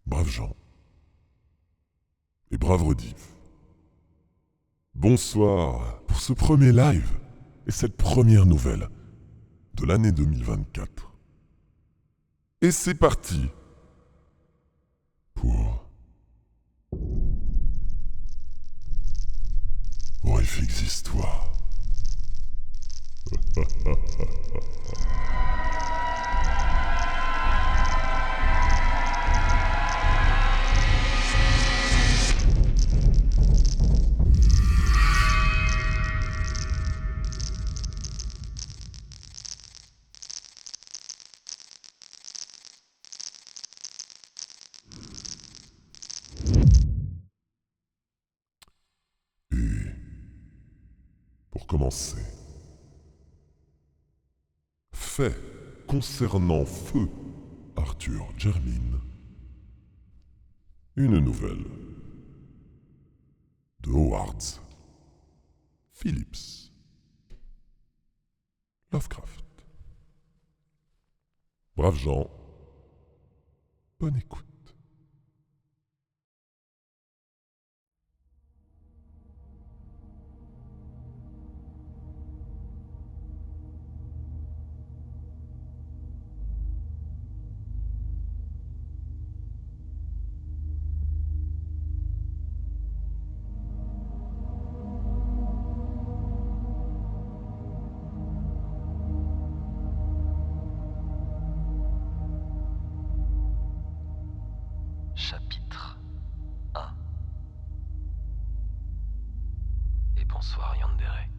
Braves gens et braves rediff. Bonsoir pour ce premier live et cette première nouvelle de l'année 2024. Et c'est parti pour Horrifiques Histoires. Et pour commencer, fait concernant Feu Arthur Jermyn, une nouvelle de Howard Phillips Lovecraft. Braves gens, bonne écoute. Chapitre 1. Et bonsoir Yandere.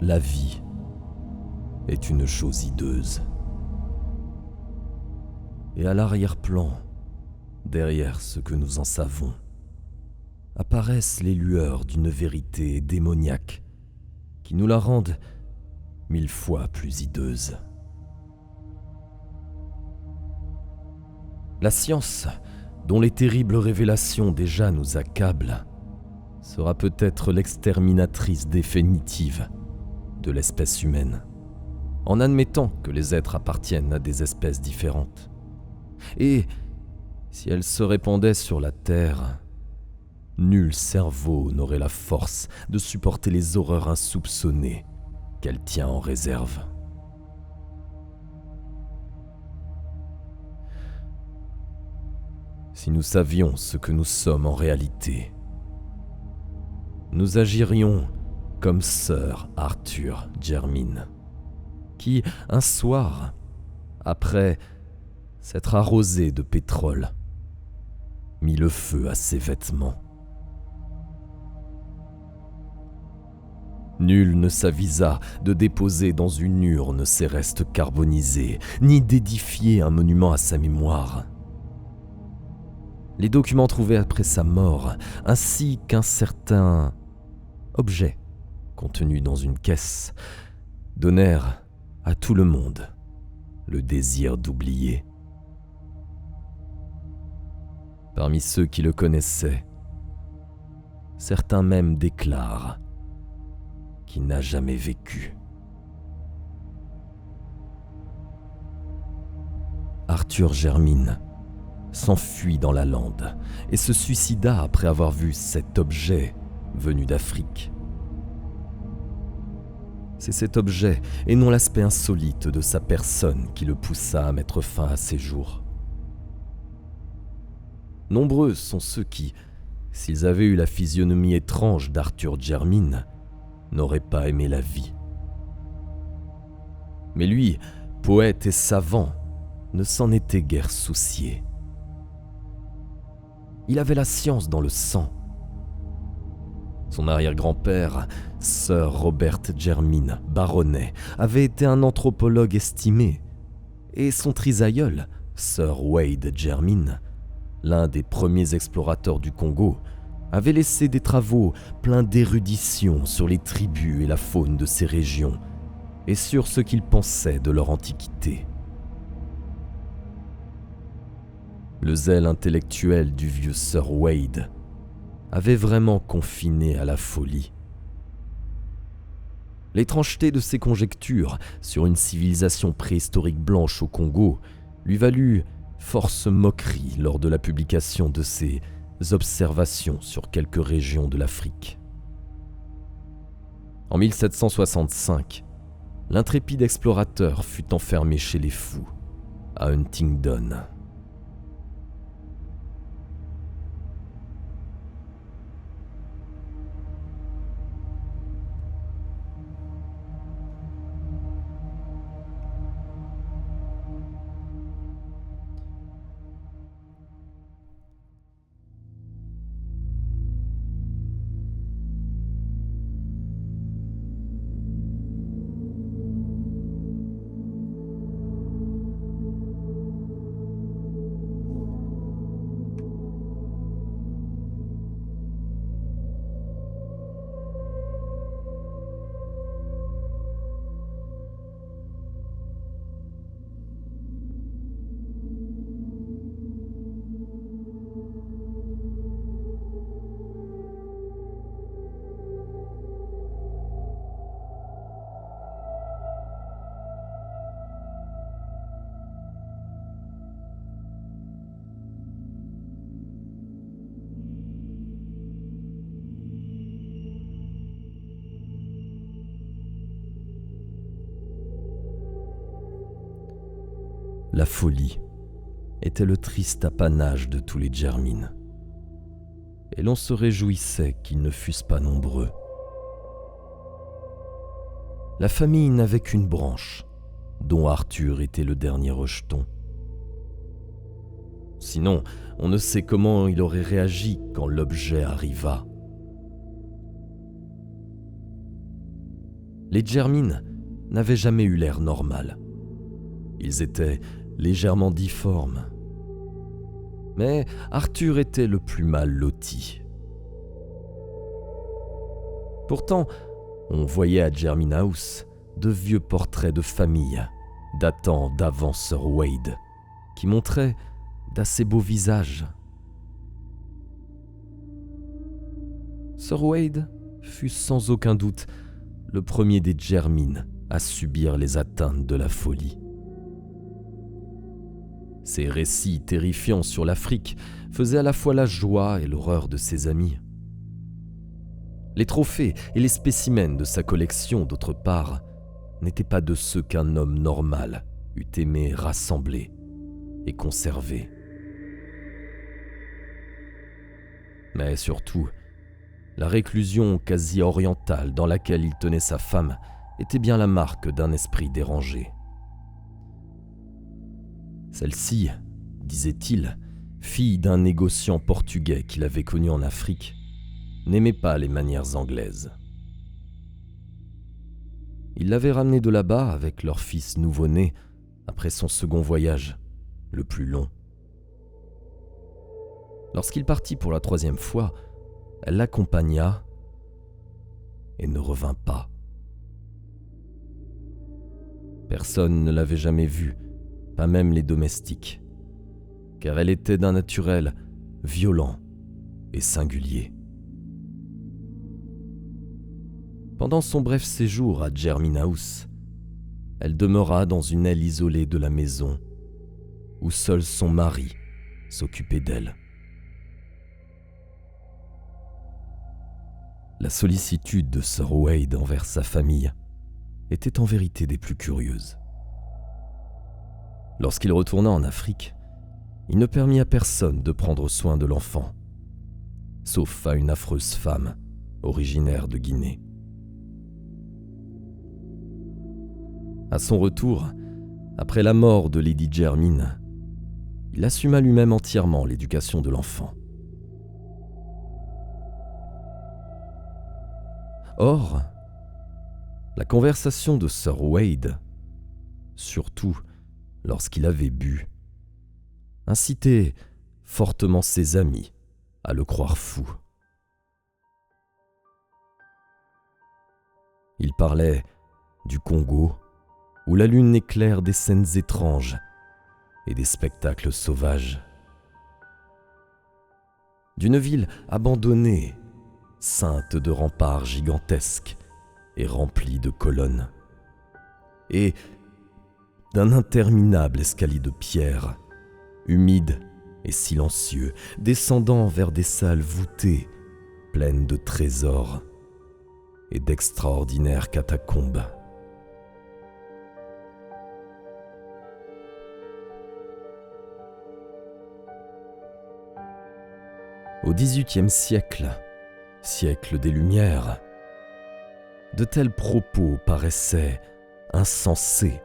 La vie est une chose hideuse. Et à l'arrière-plan, derrière ce que nous en savons, apparaissent les lueurs d'une vérité démoniaque qui nous la rendent 1000 fois plus hideuse. La science, dont les terribles révélations déjà nous accablent, sera peut-être l'exterminatrice définitive de l'espèce humaine, en admettant que les êtres appartiennent à des espèces différentes. Et si elle se répandait sur la Terre, nul cerveau n'aurait la force de supporter les horreurs insoupçonnées qu'elle tient en réserve. Si nous savions ce que nous sommes en réalité, nous agirions comme Sir Arthur Jermyn, qui, un soir, après s'être arrosé de pétrole, mit le feu à ses vêtements. Nul ne s'avisa de déposer dans une urne ses restes carbonisés, ni d'édifier un monument à sa mémoire. Les documents trouvés après sa mort, ainsi qu'un certain objet contenu dans une caisse, donnèrent à tout le monde le désir d'oublier. Parmi ceux qui le connaissaient, certains même déclarent qu'il n'a jamais vécu. Arthur Jermyn s'enfuit dans la lande et se suicida après avoir vu cet objet venu d'Afrique. C'est cet objet et non l'aspect insolite de sa personne qui le poussa à mettre fin à ses jours. Nombreux sont ceux qui, s'ils avaient eu la physionomie étrange d'Arthur Jermyn, n'aurait pas aimé la vie. Mais lui, poète et savant, ne s'en était guère soucié. Il avait la science dans le sang. Son arrière-grand-père, Sir Robert Jermyn, baronnet, avait été un anthropologue estimé, et son trisaïeul, Sir Wade Jermyn, l'un des premiers explorateurs du Congo, avait laissé des travaux pleins d'érudition sur les tribus et la faune de ces régions, et sur ce qu'il pensait de leur antiquité. Le zèle intellectuel du vieux Sir Wade avait vraiment confiné à la folie. L'étrangeté de ses conjectures sur une civilisation préhistorique blanche au Congo lui valut force moquerie lors de la publication de ses observations sur quelques régions de l'Afrique. En 1765, l'intrépide explorateur fut enfermé chez les fous, à Huntingdon. La folie était le triste apanage de tous les Djermines, et l'on se réjouissait qu'ils ne fussent pas nombreux. La famille n'avait qu'une branche, dont Arthur était le dernier rejeton. Sinon, on ne sait comment il aurait réagi quand l'objet arriva. Les Djermines n'avaient jamais eu l'air normal. Ils étaient légèrement difformes. Mais Arthur était le plus mal loti. Pourtant, on voyait à Djermin House de vieux portraits de famille datant d'avant Sir Wade, qui montraient d'assez beaux visages. Sir Wade fut sans aucun doute le premier des Djermines à subir les atteintes de la folie. Ses récits terrifiants sur l'Afrique faisaient à la fois la joie et l'horreur de ses amis. Les trophées et les spécimens de sa collection, d'autre part, n'étaient pas de ceux qu'un homme normal eût aimé rassembler et conserver. Mais surtout, la réclusion quasi orientale dans laquelle il tenait sa femme était bien la marque d'un esprit dérangé. Celle-ci, disait-il, fille d'un négociant portugais qu'il avait connu en Afrique, n'aimait pas les manières anglaises. Il l'avait ramenée de là-bas avec leur fils nouveau-né après son second voyage, le plus long. Lorsqu'il partit pour la 3e fois, elle l'accompagna et ne revint pas. Personne ne l'avait jamais vue, pas même les domestiques, car elle était d'un naturel violent et singulier. Pendant son bref séjour à Djermin House, elle demeura dans une aile isolée de la maison, où seul son mari s'occupait d'elle. La sollicitude de Sir Wade envers sa famille était en vérité des plus curieuses. Lorsqu'il retourna en Afrique, il ne permit à personne de prendre soin de l'enfant, sauf à une affreuse femme originaire de Guinée. À son retour, après la mort de Lady Djermin, il assuma lui-même entièrement l'éducation de l'enfant. Or, la conversation de Sir Wade, surtout lorsqu'il avait bu, incitait fortement ses amis à le croire fou. Il parlait du Congo, où la lune éclaire des scènes étranges et des spectacles sauvages. d'une ville abandonnée, ceinte de remparts gigantesques et remplie de colonnes, et d'un interminable escalier de pierre, humide et silencieux, descendant vers des salles voûtées, pleines de trésors et d'extraordinaires catacombes. Au XVIIIe siècle, siècle des Lumières, de tels propos paraissaient insensés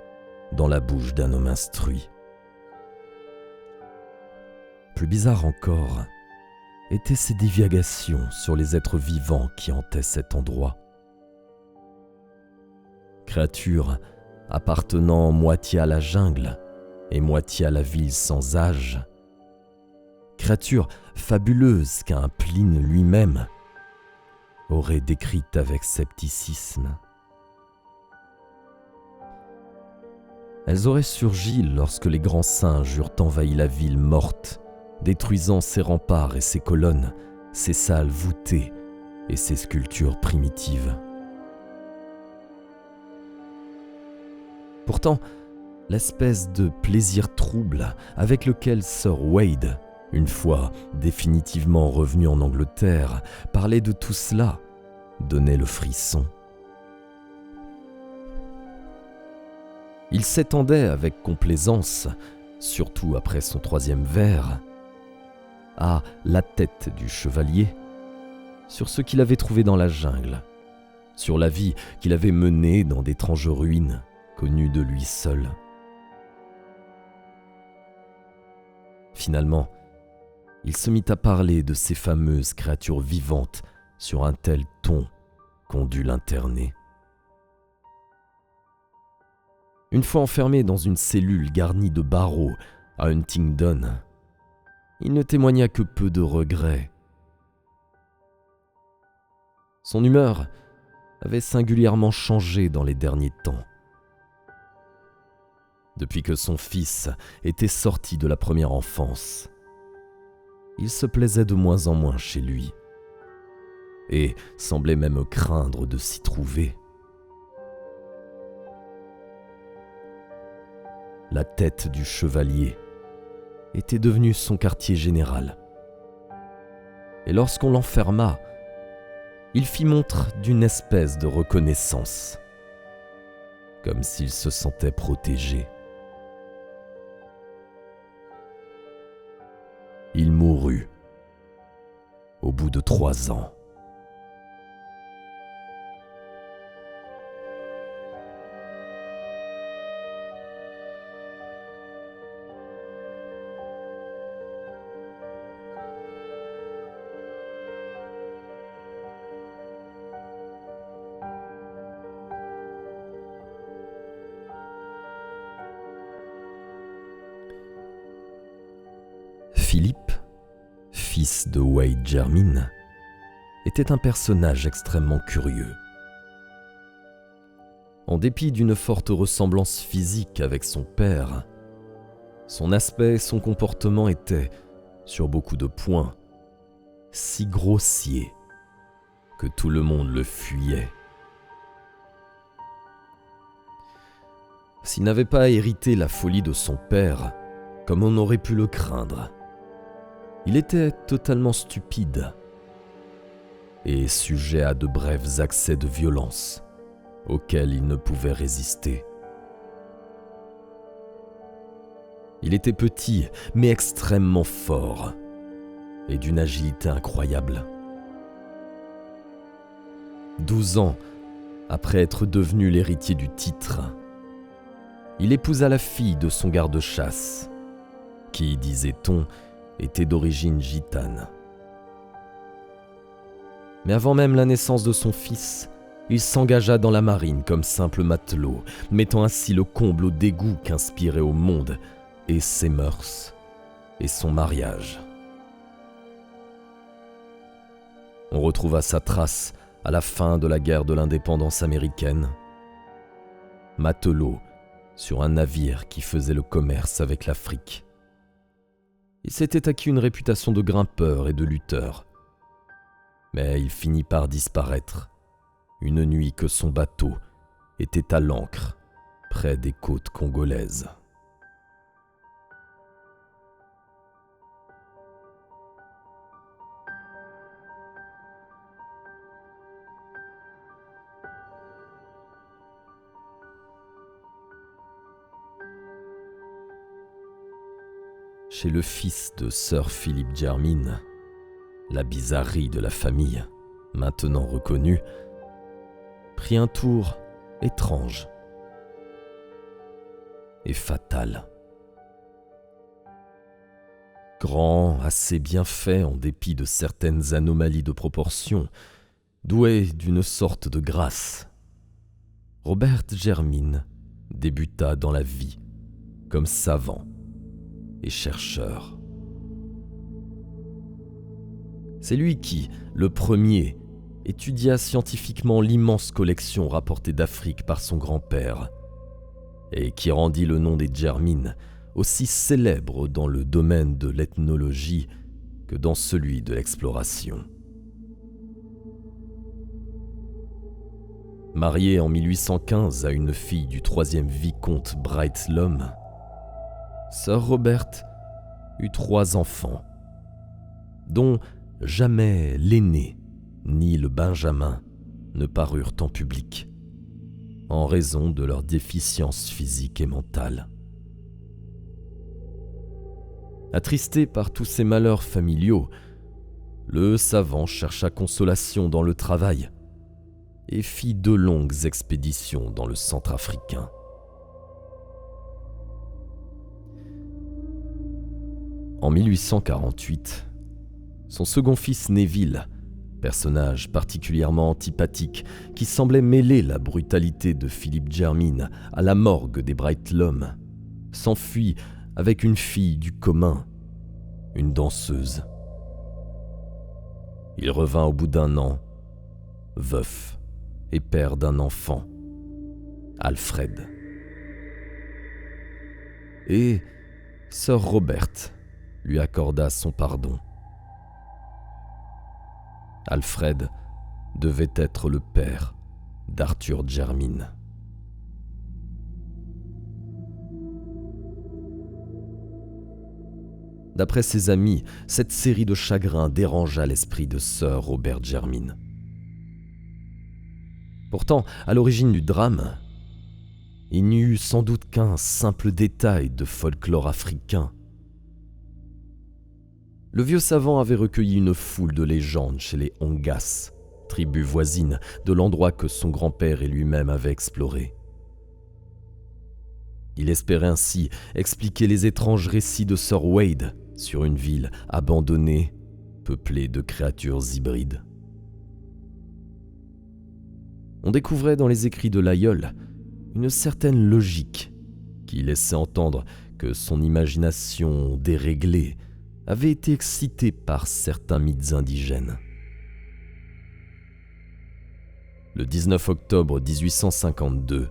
dans la bouche d'un homme instruit. Plus bizarre encore étaient ces divagations sur les êtres vivants qui hantaient cet endroit. Créatures appartenant moitié à la jungle et moitié à la ville sans âge, créatures fabuleuses qu'un Pline lui-même aurait décrites avec scepticisme. Elles auraient surgi lorsque les grands singes eurent envahi la ville morte, détruisant ses remparts et ses colonnes, ses salles voûtées et ses sculptures primitives. Pourtant, l'espèce de plaisir trouble avec lequel Sir Wade, une fois définitivement revenu en Angleterre, parlait de tout cela, donnait le frisson. Il s'étendait avec complaisance, surtout après son 3e verre, à la tête du chevalier, sur ce qu'il avait trouvé dans la jungle, sur la vie qu'il avait menée dans d'étranges ruines, connues de lui seul. Finalement, il se mit à parler de ces fameuses créatures vivantes sur un tel ton qu'on dut l'interner. Une fois enfermé dans une cellule garnie de barreaux à Huntingdon, il ne témoigna que peu de regrets. Son humeur avait singulièrement changé dans les derniers temps. Depuis que son fils était sorti de la première enfance, il se plaisait de moins en moins chez lui et semblait même craindre de s'y trouver. La tête du chevalier était devenue son quartier général. Et lorsqu'on l'enferma, il fit montre d'une espèce de reconnaissance, comme s'il se sentait protégé. Il mourut au bout de 3 ans. Philippe, fils de Wade Jermyn, était un personnage extrêmement curieux. En dépit d'une forte ressemblance physique avec son père, son aspect et son comportement étaient, sur beaucoup de points, si grossiers que tout le monde le fuyait. S'il n'avait pas hérité la folie de son père, comme on aurait pu le craindre, il était totalement stupide et sujet à de brefs accès de violence auxquels il ne pouvait résister. Il était petit mais extrêmement fort et d'une agilité incroyable. 12 ans après être devenu l'héritier du titre, il épousa la fille de son garde-chasse, qui, disait-on, était d'origine gitane. Mais avant même la naissance de son fils, il s'engagea dans la marine comme simple matelot, mettant ainsi le comble au dégoût qu'inspirait au monde et ses mœurs et son mariage. On retrouva sa trace à la fin de la guerre de l'indépendance américaine. Matelot sur un navire qui faisait le commerce avec l'Afrique. Il s'était acquis une réputation de grimpeur et de lutteur. Mais il finit par disparaître, une nuit que son bateau était à l'ancre près des côtes congolaises. Chez le fils de Sir Philip Jermyn, la bizarrerie de la famille, maintenant reconnue, prit un tour étrange et fatal. Grand, assez bien fait en dépit de certaines anomalies de proportion, doué d'une sorte de grâce, Robert Jermyn débuta dans la vie comme savant et chercheur. C'est lui qui, le premier, étudia scientifiquement l'immense collection rapportée d'Afrique par son grand-père et qui rendit le nom des Jermyn aussi célèbre dans le domaine de l'ethnologie que dans celui de l'exploration. Marié en 1815 à une fille du 3e vicomte Brighthelm, Sir Robert eut 3 enfants, dont jamais l'aîné ni le benjamin ne parurent en public, en raison de leur déficience physique et mentale. Attristé par tous ces malheurs familiaux, le savant chercha consolation dans le travail et fit 2 longues expéditions dans le Centrafricain. En 1848, son second fils Neville, personnage particulièrement antipathique qui semblait mêler la brutalité de Philip Jermyn à la morgue des Brighthelm, s'enfuit avec une fille du commun, une danseuse. Il revint au bout d'1 an, veuf et père d'un enfant, Alfred. Et Sir Robert lui accorda son pardon. Alfred devait être le père d'Arthur Jermyn. D'après ses amis, cette série de chagrins dérangea l'esprit de Sir Robert Jermyn. Pourtant, à l'origine du drame, il n'y eut sans doute qu'un simple détail de folklore africain. Le vieux savant avait recueilli une foule de légendes chez les Ongas, tribu voisine de l'endroit que son grand-père et lui-même avaient exploré. Il espérait ainsi expliquer les étranges récits de Sir Wade sur une ville abandonnée, peuplée de créatures hybrides. On découvrait dans les écrits de l'aïeul une certaine logique qui laissait entendre que son imagination déréglée avait été excitée par certains mythes indigènes. Le 19 octobre 1852,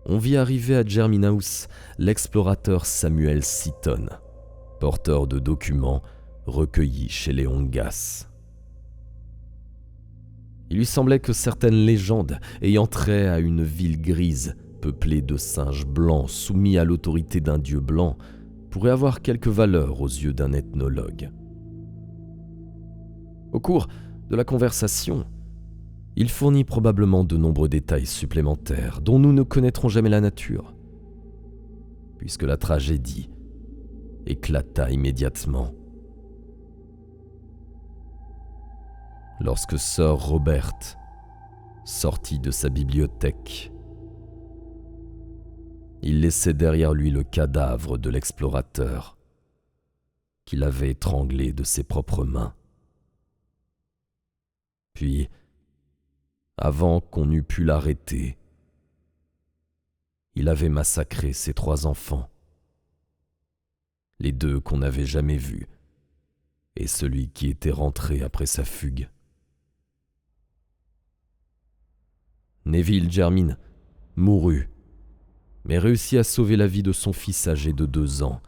on vit arriver à Jermyn House l'explorateur Samuel Seaton, porteur de documents recueillis chez les Ongas. Il lui semblait que certaines légendes ayant trait à une ville grise peuplée de singes blancs soumis à l'autorité d'un dieu blanc pourraient avoir quelque valeur aux yeux d'un ethnologue. Au cours de la conversation, il fournit probablement de nombreux détails supplémentaires dont nous ne connaîtrons jamais la nature, puisque la tragédie éclata immédiatement. Lorsque Sir Robert sortit de sa bibliothèque, il laissait derrière lui le cadavre de l'explorateur qu'il avait étranglé de ses propres mains. Puis, avant qu'on eût pu l'arrêter, il avait massacré ses 3 enfants, les 2 qu'on n'avait jamais vus et celui qui était rentré après sa fugue. Neville Jermyn mourut, mais réussit à sauver la vie de son fils âgé de 2 ans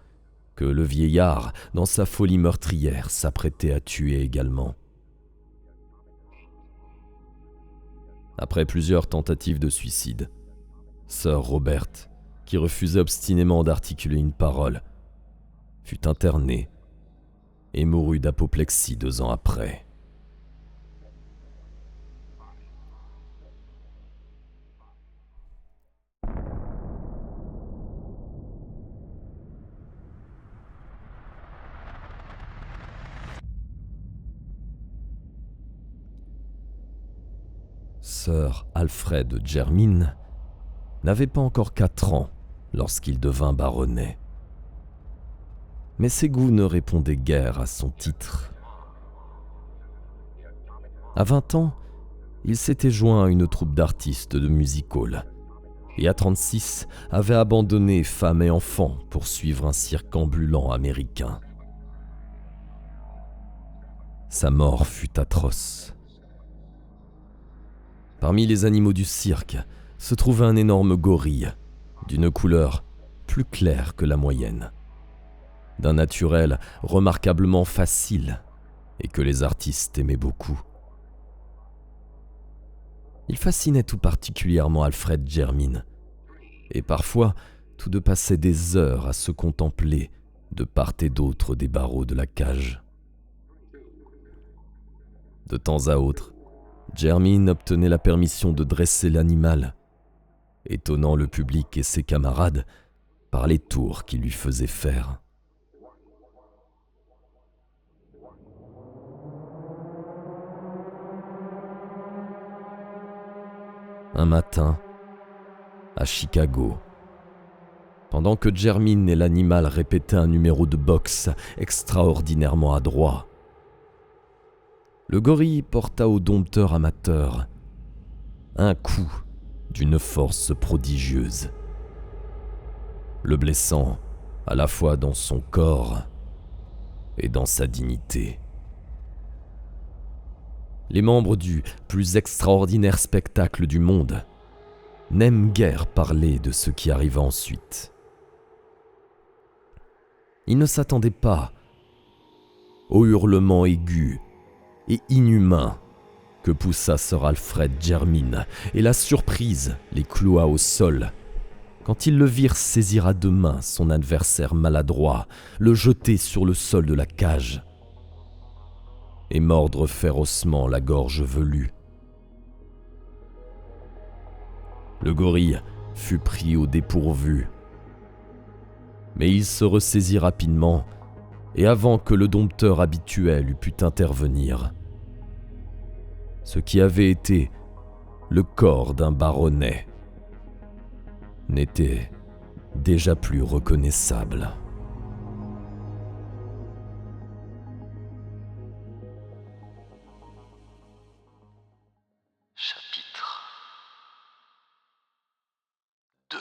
que le vieillard, dans sa folie meurtrière, s'apprêtait à tuer également. Après plusieurs tentatives de suicide, Sir Robert, qui refusait obstinément d'articuler une parole, fut interné et mourut d'apoplexie 2 ans après. Sir Alfred Jermyn n'avait pas encore 4 ans lorsqu'il devint baronnet. Mais ses goûts ne répondaient guère à son titre. À 20 ans, il s'était joint à une troupe d'artistes de music-hall et à 36 avait abandonné femme et enfants pour suivre un cirque ambulant américain. Sa mort fut atroce. Parmi les animaux du cirque se trouvait un énorme gorille, d'une couleur plus claire que la moyenne, d'un naturel remarquablement facile et que les artistes aimaient beaucoup. Il fascinait tout particulièrement Alfred Jermyn, et parfois tous deux passaient des heures à se contempler de part et d'autre des barreaux de la cage. De temps à autre, Jermyn obtenait la permission de dresser l'animal, étonnant le public et ses camarades par les tours qu'il lui faisait faire. Un matin, à Chicago, pendant que Jermyn et l'animal répétaient un numéro de boxe extraordinairement adroit, le gorille porta au dompteur amateur un coup d'une force prodigieuse, le blessant à la fois dans son corps et dans sa dignité. Les membres du plus extraordinaire spectacle du monde n'aiment guère parler de ce qui arriva ensuite. Ils ne s'attendaient pas au hurlement aigu et inhumain que poussa Sir Alfred Jermyn, et la surprise les cloua au sol quand ils le virent saisir à 2 mains son adversaire maladroit, le jeter sur le sol de la cage et mordre férocement la gorge velue. Le gorille fut pris au dépourvu, mais il se ressaisit rapidement, et avant que le dompteur habituel eût pu intervenir, ce qui avait été le corps d'un baronnet n'était déjà plus reconnaissable. Chapitre 2.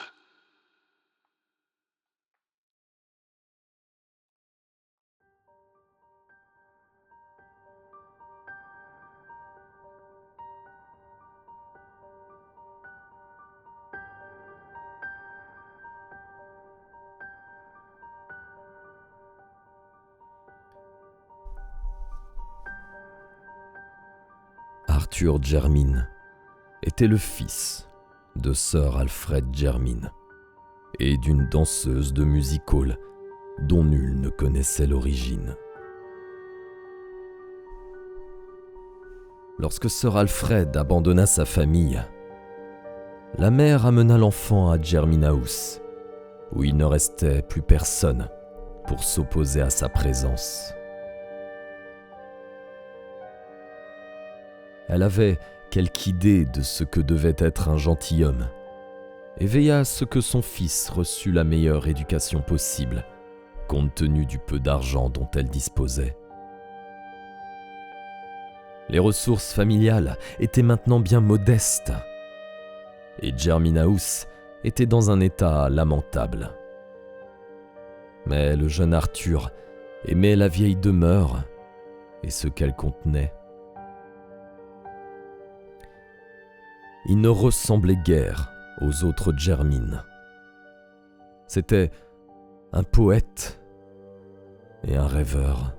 Arthur Jermyn était le fils de Sir Alfred Jermyn et d'une danseuse de music-hall dont nul ne connaissait l'origine. Lorsque Sir Alfred abandonna sa famille, la mère amena l'enfant à Jermyn House, où il ne restait plus personne pour s'opposer à sa présence. Elle avait quelque idée de ce que devait être un gentilhomme et veilla à ce que son fils reçût la meilleure éducation possible, compte tenu du peu d'argent dont elle disposait. Les ressources familiales étaient maintenant bien modestes, et Jermyn House était dans un état lamentable. Mais le jeune Arthur aimait la vieille demeure et ce qu'elle contenait. Il ne ressemblait guère aux autres Jermyn. C'était un poète et un rêveur.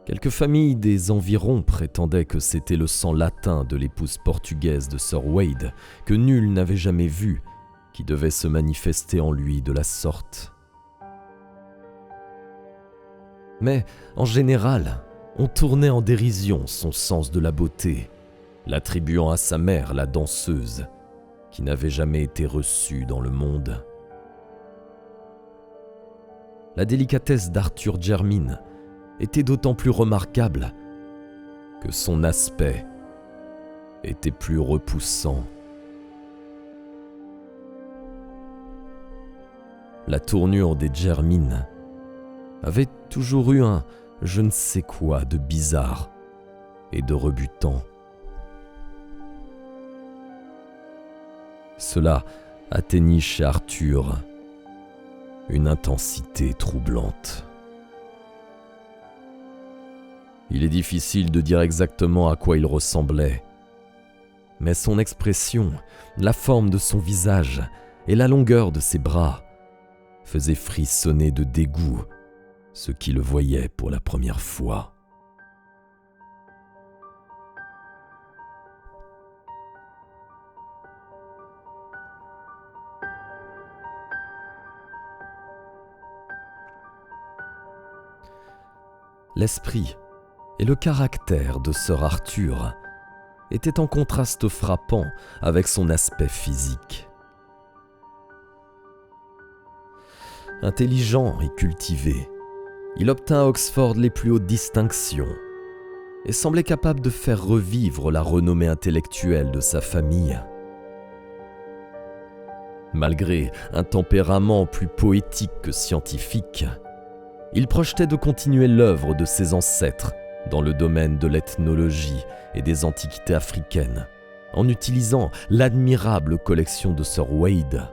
Quelques familles des environs prétendaient que c'était le sang latin de l'épouse portugaise de Sir Wade, que nul n'avait jamais vu, qui devait se manifester en lui de la sorte. Mais, en général, on tournait en dérision son sens de la beauté, l'attribuant à sa mère, la danseuse, qui n'avait jamais été reçue dans le monde. La délicatesse d'Arthur Jermyn était d'autant plus remarquable que son aspect était plus repoussant. La tournure des Jermyn avait toujours eu un je ne sais quoi de bizarre et de rebutant. Cela atteignit chez Arthur une intensité troublante. Il est difficile de dire exactement à quoi il ressemblait, mais son expression, la forme de son visage et la longueur de ses bras faisaient frissonner de dégoût ceux qui le voyaient pour la première fois. L'esprit et le caractère de Sir Arthur étaient en contraste frappant avec son aspect physique. Intelligent et cultivé, il obtint à Oxford les plus hautes distinctions et semblait capable de faire revivre la renommée intellectuelle de sa famille. Malgré un tempérament plus poétique que scientifique, il projetait de continuer l'œuvre de ses ancêtres dans le domaine de l'ethnologie et des antiquités africaines, en utilisant l'admirable collection de Sir Wade.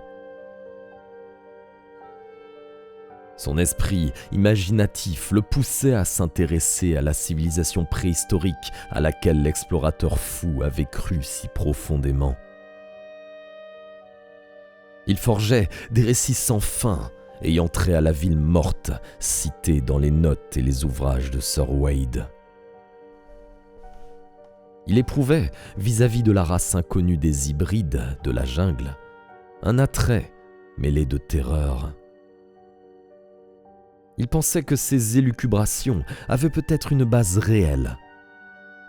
Son esprit imaginatif le poussait à s'intéresser à la civilisation préhistorique à laquelle l'explorateur fou avait cru si profondément. Il forgeait des récits sans fin, ayant trait à la ville morte, citée dans les notes et les ouvrages de Sir Wade. Il éprouvait, vis-à-vis de la race inconnue des hybrides de la jungle, un attrait mêlé de terreur. Il pensait que ces élucubrations avaient peut-être une base réelle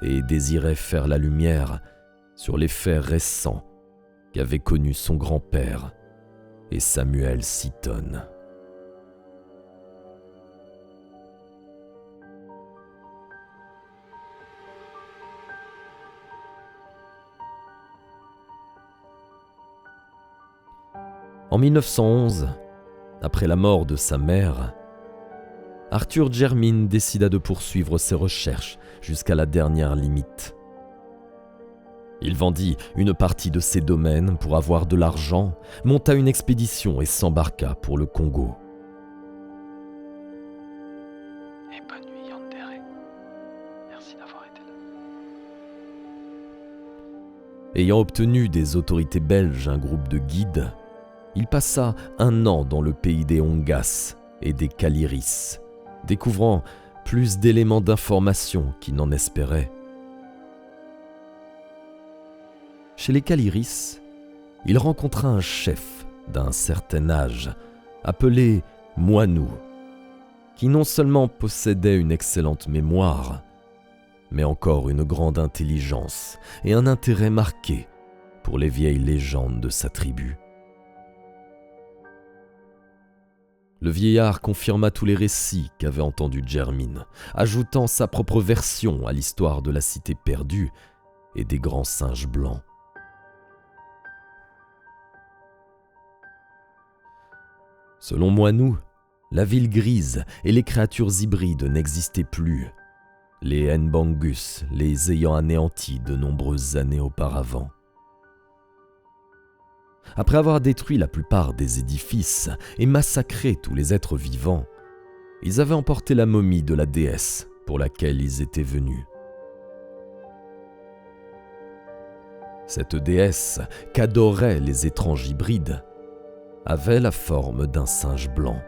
et désirait faire la lumière sur les faits récents qu'avaient connus son grand-père et Samuel Seaton. En 1911, après la mort de sa mère, Arthur Jermyn décida de poursuivre ses recherches jusqu'à la dernière limite. Il vendit une partie de ses domaines pour avoir de l'argent, monta une expédition et s'embarqua pour le Congo. Et bonne nuit, Yandere. Merci d'avoir été là. Ayant obtenu des autorités belges un groupe de guides, il passa 1 an dans le pays des Ongas et des Kaliris, découvrant plus d'éléments d'information qu'il n'en espérait. Chez les Kaliris, il rencontra un chef d'un certain âge, appelé Moinou, qui non seulement possédait une excellente mémoire, mais encore une grande intelligence et un intérêt marqué pour les vieilles légendes de sa tribu. Le vieillard confirma tous les récits qu'avait entendus Jermyn, ajoutant sa propre version à l'histoire de la cité perdue et des grands singes blancs. Selon Moinou, la ville grise et les créatures hybrides n'existaient plus, les Nbangus les ayant anéantis de nombreuses années auparavant. Après avoir détruit la plupart des édifices et massacré tous les êtres vivants, ils avaient emporté la momie de la déesse pour laquelle ils étaient venus. Cette déesse, qu'adoraient les étranges hybrides, avait la forme d'un singe blanc,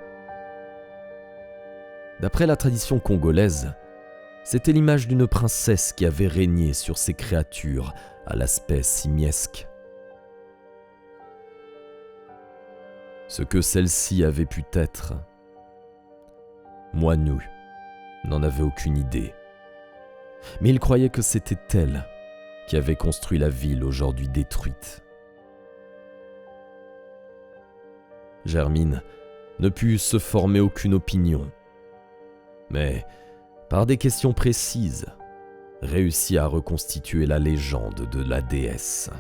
D'après la tradition congolaise, c'était l'image d'une princesse qui avait régné sur ces créatures à l'aspect simiesque. Ce que celle-ci avait pu être, Moinou n'en avait aucune idée. Mais il croyait que c'était elle qui avait construit la ville aujourd'hui détruite. Germine ne put se former aucune opinion, mais par des questions précises, réussit à reconstituer la légende de la déesse.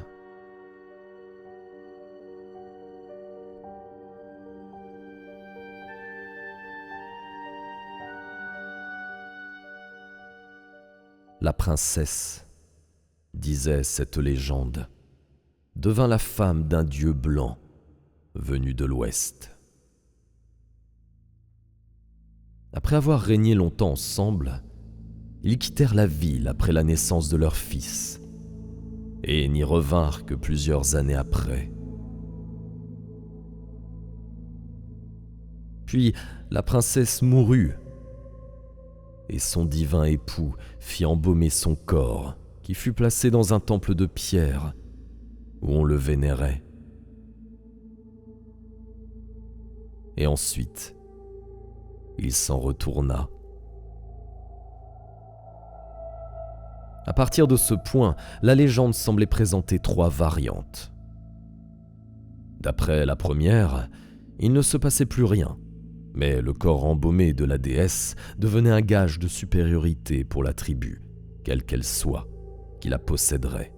La princesse, disait cette légende, devint la femme d'un dieu blanc venu de l'Ouest. Après avoir régné longtemps ensemble, ils quittèrent la ville après la naissance de leur fils et n'y revinrent que plusieurs années après. Puis la princesse mourut et son divin époux fit embaumer son corps, qui fut placé dans un temple de pierre où on le vénérait. Et ensuite, il s'en retourna. À partir de ce point, la légende semblait présenter 3 variantes. D'après la première, il ne se passait plus rien, mais le corps embaumé de la déesse devenait un gage de supériorité pour la tribu, quelle qu'elle soit, qui la posséderait.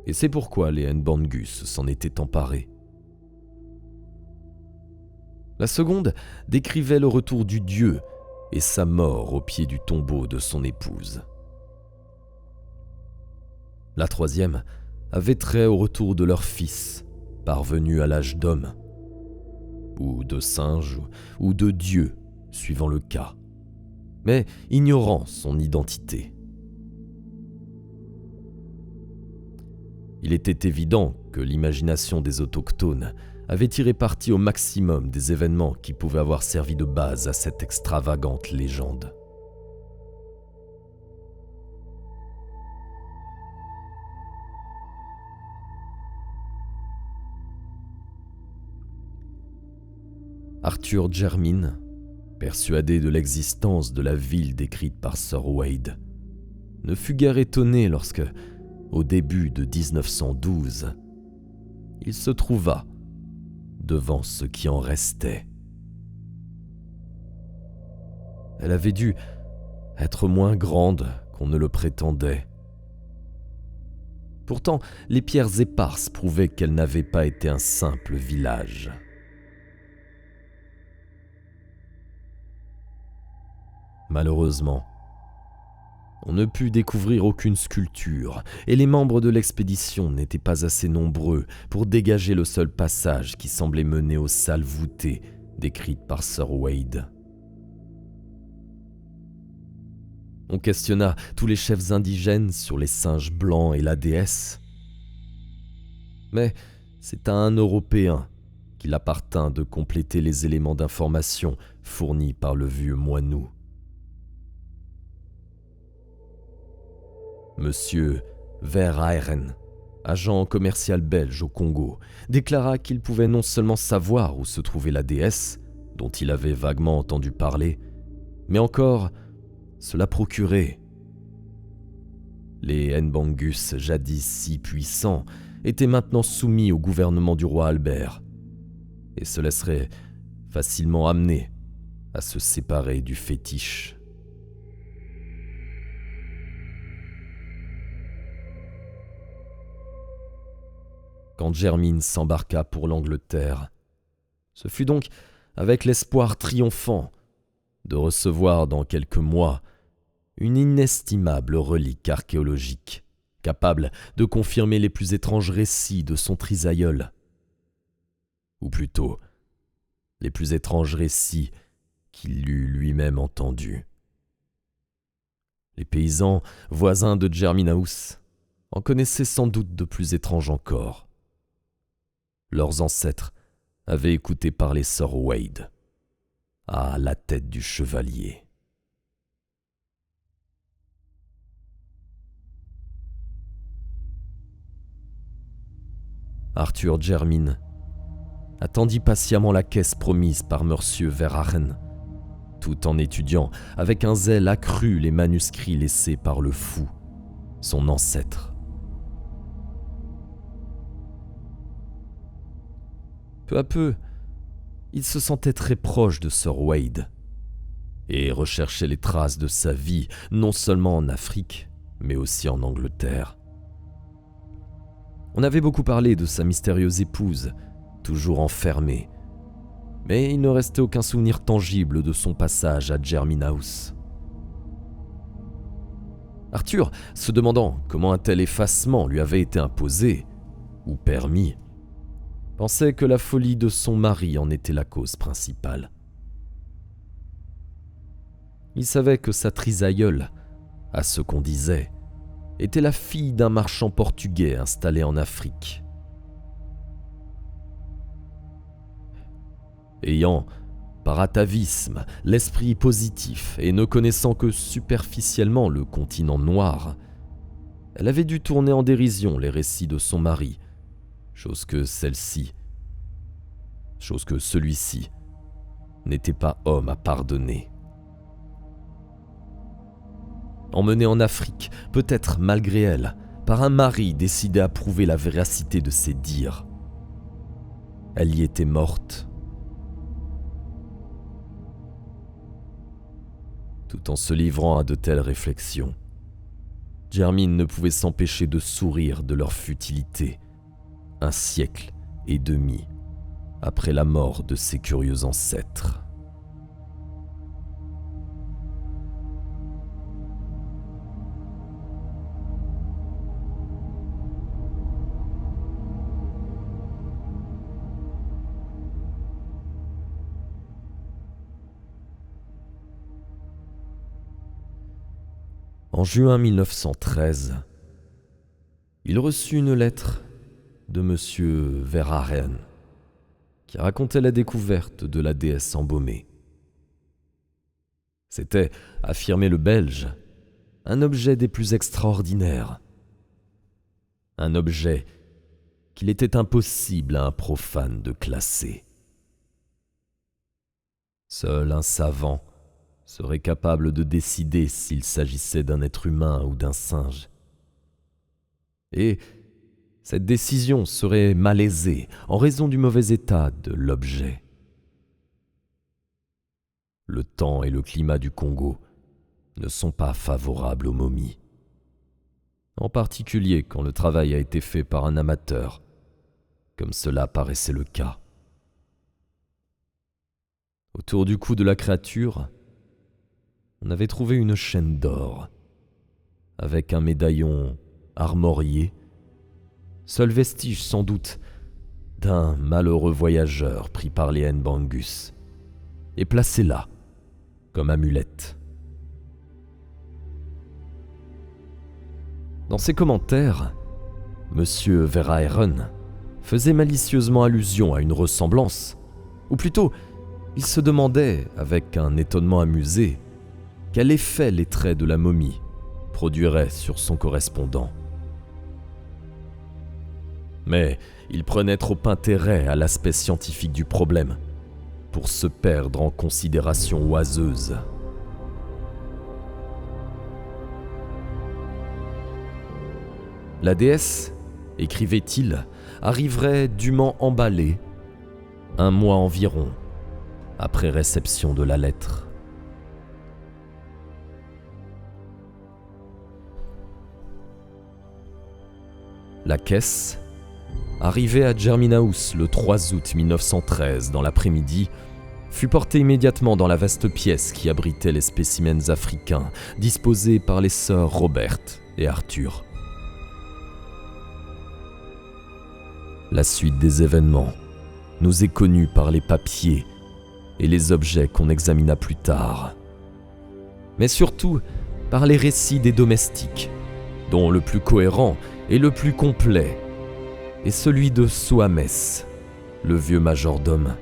Et c'est pourquoi les Nbangus s'en étaient emparés. La seconde décrivait le retour du dieu et sa mort au pied du tombeau de son épouse. La troisième avait trait au retour de leur fils, parvenu à l'âge d'homme, ou de singe, ou de dieu, suivant le cas, mais ignorant son identité. Il était évident que l'imagination des autochtones avait tiré parti au maximum des événements qui pouvaient avoir servi de base à cette extravagante légende. Arthur Germine, persuadé de l'existence de la ville décrite par Sir Wade, ne fut guère étonné lorsque, au début de 1912, il se trouva devant ce qui en restait. Elle avait dû être moins grande qu'on ne le prétendait. Pourtant, les pierres éparses prouvaient qu'elle n'avait pas été un simple village. Malheureusement, on ne put découvrir aucune sculpture et les membres de l'expédition n'étaient pas assez nombreux pour dégager le seul passage qui semblait mener aux salles voûtées décrites par Sir Wade. On questionna tous les chefs indigènes sur les singes blancs et la déesse. Mais c'est à un Européen qu'il appartint de compléter les éléments d'information fournis par le vieux Moinou. Monsieur Verhaeren, agent commercial belge au Congo, déclara qu'il pouvait non seulement savoir où se trouvait la déesse, dont il avait vaguement entendu parler, mais encore se la procurer. Les Nbangus, jadis si puissants, étaient maintenant soumis au gouvernement du roi Albert et se laisseraient facilement amener à se séparer du fétiche. Quand Germine s'embarqua pour l'Angleterre, ce fut donc avec l'espoir triomphant de recevoir dans quelques mois une inestimable relique archéologique, capable de confirmer les plus étranges récits de son trisaïeul. Ou plutôt, les plus étranges récits qu'il eût lui-même entendus. Les paysans voisins de Germine House en connaissaient sans doute de plus étranges encore. Leurs ancêtres avaient écouté parler Sir Wade, à la tête du chevalier. Arthur Jermyn attendit patiemment la caisse promise par Monsieur Verhaeren, tout en étudiant avec un zèle accru les manuscrits laissés par le fou, son ancêtre. Peu à peu, il se sentait très proche de Sir Wade et recherchait les traces de sa vie non seulement en Afrique, mais aussi en Angleterre. On avait beaucoup parlé de sa mystérieuse épouse, toujours enfermée, mais il ne restait aucun souvenir tangible de son passage à Jermyn House. Arthur, se demandant comment un tel effacement lui avait été imposé, ou permis, pensait que la folie de son mari en était la cause principale. Il savait que sa trisaïeule, à ce qu'on disait, était la fille d'un marchand portugais installé en Afrique. Ayant, par atavisme, l'esprit positif et ne connaissant que superficiellement le continent noir, elle avait dû tourner en dérision les récits de son mari, chose que celui-ci n'était pas homme à pardonner. Emmenée en Afrique, peut-être malgré elle, par un mari décidé à prouver la véracité de ses dires, elle y était morte. Tout en se livrant à de telles réflexions, Jermyn ne pouvait s'empêcher de sourire de leur futilité, un siècle et demi après la mort de ses curieux ancêtres. En juin 1913, il reçut une lettre de Monsieur Verhaeren qui racontait la découverte de la déesse embaumée. C'était, affirmait le Belge, un objet des plus extraordinaires. Un objet qu'il était impossible à un profane de classer. Seul un savant serait capable de décider s'il s'agissait d'un être humain ou d'un singe. Et cette décision serait malaisée en raison du mauvais état de l'objet. Le temps et le climat du Congo ne sont pas favorables aux momies, en particulier quand le travail a été fait par un amateur, comme cela paraissait le cas. Autour du cou de la créature, on avait trouvé une chaîne d'or, avec un médaillon armorié, seul vestige sans doute d'un malheureux voyageur pris par les Nbangus, et placé là, comme amulette. Dans ses commentaires, Monsieur Verhaeren faisait malicieusement allusion à une ressemblance, ou plutôt, il se demandait, avec un étonnement amusé, quel effet les traits de la momie produiraient sur son correspondant. Mais il prenait trop intérêt à l'aspect scientifique du problème pour se perdre en considérations oiseuses. La déesse, écrivait-il, arriverait dûment emballée, un mois environ après réception de la lettre. La caisse, arrivée à Jermyn House le 3 août 1913 dans l'après-midi, fut portée immédiatement dans la vaste pièce qui abritait les spécimens africains disposés par les sœurs Robert et Arthur. La suite des événements nous est connue par les papiers et les objets qu'on examina plus tard, mais surtout par les récits des domestiques, dont le plus cohérent et le plus complet est celui de Souamès, le vieux majordome.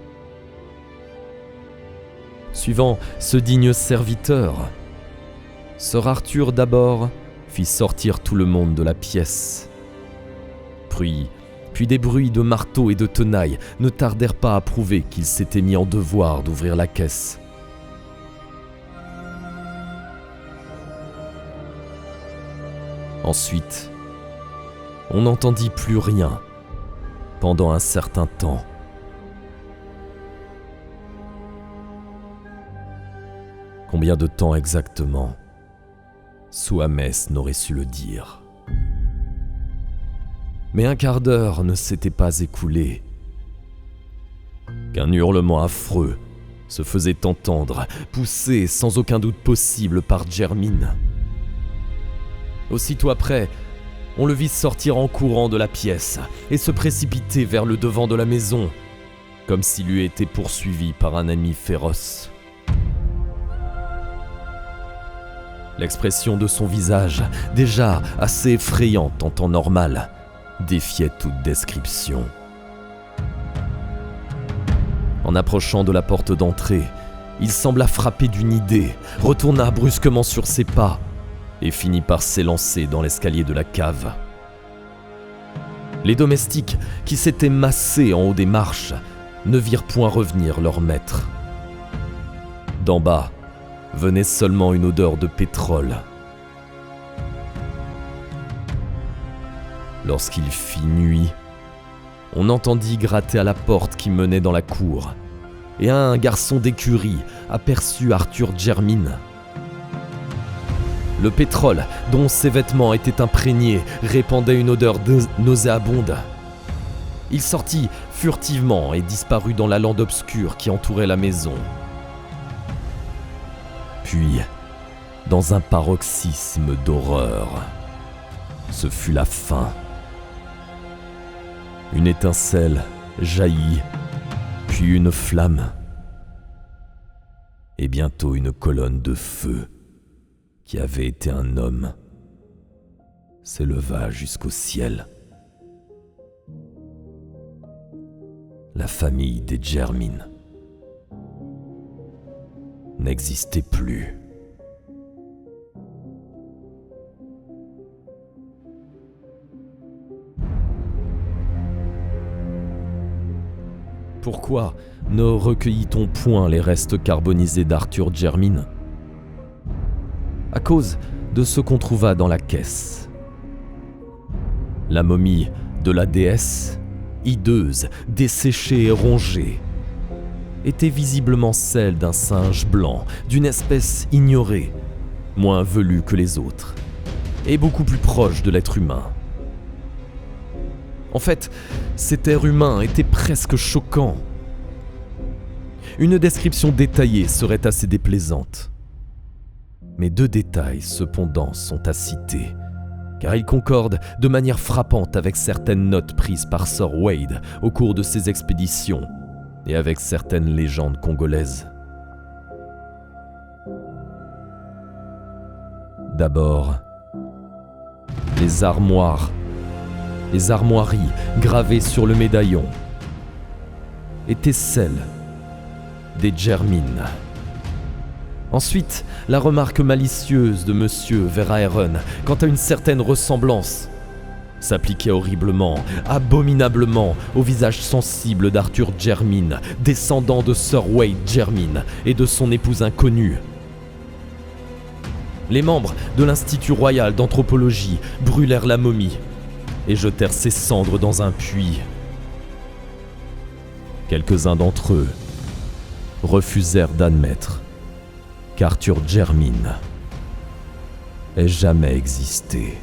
Suivant ce digne serviteur, Sir Arthur d'abord fit sortir tout le monde de la pièce. Puis des bruits de marteau et de tenaille ne tardèrent pas à prouver qu'il s'était mis en devoir d'ouvrir la caisse. Ensuite, on n'entendit plus rien pendant un certain temps. Combien de temps exactement, Souhamès n'aurait su le dire. Mais un quart d'heure ne s'était pas écoulé qu'un hurlement affreux se faisait entendre, poussé sans aucun doute possible par Jermyn. Aussitôt après, on le vit sortir en courant de la pièce et se précipiter vers le devant de la maison, comme s'il eût été poursuivi par un ennemi féroce. L'expression de son visage, déjà assez effrayante en temps normal, défiait toute description. En approchant de la porte d'entrée, il sembla frappé d'une idée, retourna brusquement sur ses pas et finit par s'élancer dans l'escalier de la cave. Les domestiques, qui s'étaient massés en haut des marches, ne virent point revenir leur maître. D'en bas venait seulement une odeur de pétrole. Lorsqu'il fit nuit, on entendit gratter à la porte qui menait dans la cour, et un garçon d'écurie aperçut Arthur Jermyn. Le pétrole, dont ses vêtements étaient imprégnés, répandait une odeur nauséabonde. Il sortit furtivement et disparut dans la lande obscure qui entourait la maison. Puis, dans un paroxysme d'horreur, ce fut la fin. Une étincelle jaillit, puis une flamme, et bientôt une colonne de feu, qui avait été un homme, s'éleva jusqu'au ciel. La famille des Jermyn n'existait plus. Pourquoi ne recueillit-on point les restes carbonisés d'Arthur Jermyn ? À cause de ce qu'on trouva dans la caisse. La momie de la déesse, hideuse, desséchée et rongée, était visiblement celle d'un singe blanc, d'une espèce ignorée, moins velue que les autres, et beaucoup plus proche de l'être humain. En fait, cet air humain était presque choquant. Une description détaillée serait assez déplaisante. Mais 2 détails, cependant, sont à citer, car ils concordent de manière frappante avec certaines notes prises par Sir Wade au cours de ses expéditions et avec certaines légendes congolaises. D'abord, les armoiries gravées sur le médaillon étaient celles des Jermyn. Ensuite, la remarque malicieuse de Monsieur Verhaeren quant à une certaine ressemblance s'appliquait horriblement, abominablement au visage sensible d'Arthur Jermyn, descendant de Sir Wade Jermyn et de son épouse inconnue. Les membres de l'Institut royal d'anthropologie brûlèrent la momie et jetèrent ses cendres dans un puits. Quelques-uns d'entre eux refusèrent d'admettre qu'Arthur Jermyn ait jamais existé.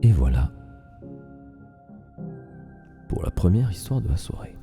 Et voilà pour la première histoire de la soirée.